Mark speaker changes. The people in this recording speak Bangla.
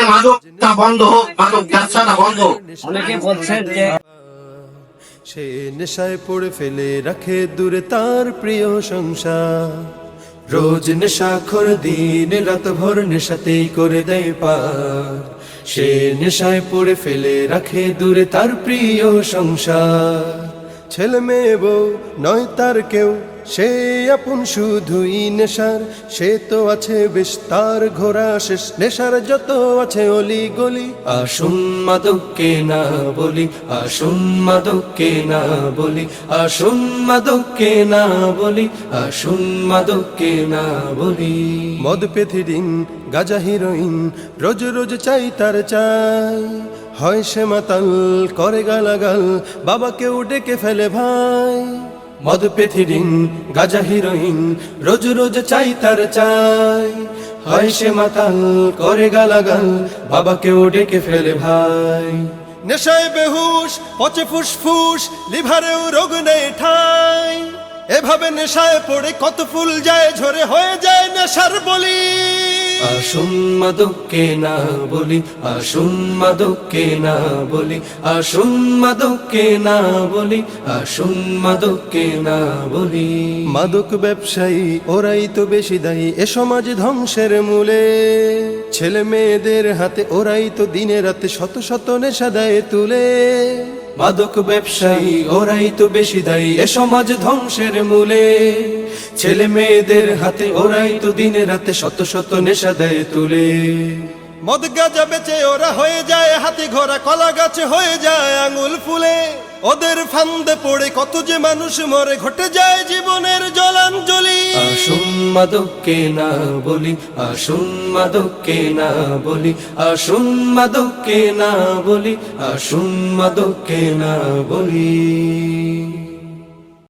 Speaker 1: মাদকটা বন্ধ হোক, মাদক ব্যবসাটা বন্ধ হোক।
Speaker 2: অনেকে বলছেন যে
Speaker 3: সে নেশায় পড়ে ফেলে রাখে দূরে তার প্রিয় সংসার। রোজ নেশাখোর দিন রাত ভর নেশাতেই করে দেয় পার। সে নেশায় পড়ে ফেলে রাখে দূরে তার প্রিয় সংসার। ছেলে মেয়ে বউ নয় তার কেউ, সে আপন শুধুই নেশার। সে তো আছে বেশ তার ঘোরা শেষ, নেশার যত আছে অলি গলি। আসুন মাদককে না বলি, আসুন মাদককে না বলি, আসুন মাদককে না বলি, আসুন মাদককে না বলি। মদ পেথিডিন গাজা হিরোইন রোজ রোজ চাই তার চাই। হয় সে মাতাল করে গালাগাল, বাবাকেও ডেকে ফেলে ভাই। মদ পেথিডিন গাজা হিরোইন রোজ রোজ চাই তার চাই। হয় সে মাতাল করে গালাগাল, বাবাকেও ডেকে ফেলে ভাই। নেশায় বেহুশ পচে ফুসফুস, লিভারেও রোগ নেই ঠাই। এভাবে নেশায় পড়ে কত ফুল যায় ঝরে, হয়ে যায় নেশার বলি। আসুন মাদককে না বলি, আসুন মাদককে না বলি, আসুন মাদককে না বলি, আসুন মাদককে না বলি। মাদক ব্যবসায়ী ওরাই তো বেশি দায়ী এ সমাজ ধ্বংসের মূলে। ছেলে মেয়েদের হাতে ওরাই তো দিনে রাতে শত শত নেশা দেয় তুলে। মাদক ব্যবসায়ী ওরাই তো বেশি দায়ী এ সমাজ ধ্বংসের মূলে। ছেলে মেয়েদের হাতে ওরাই তো দিনে রাতে শত শত নেশা দেয় তুলে। মদ গাঁজা বেচে ওরা হয়ে যায় হাতি ঘোড়া, কলা গাছে হয়ে যায় আঙুল ফুলে। ওদের ফান্দে পড়ে কত যে মানুষ মরে, ঘটে যায় জীবনের জলাঞ্জলি। আসুন মাদককে না বলি, আসুন মাদককে না বলি, আসুন মাদককে না বলি, আসুন মাদককে না বলি।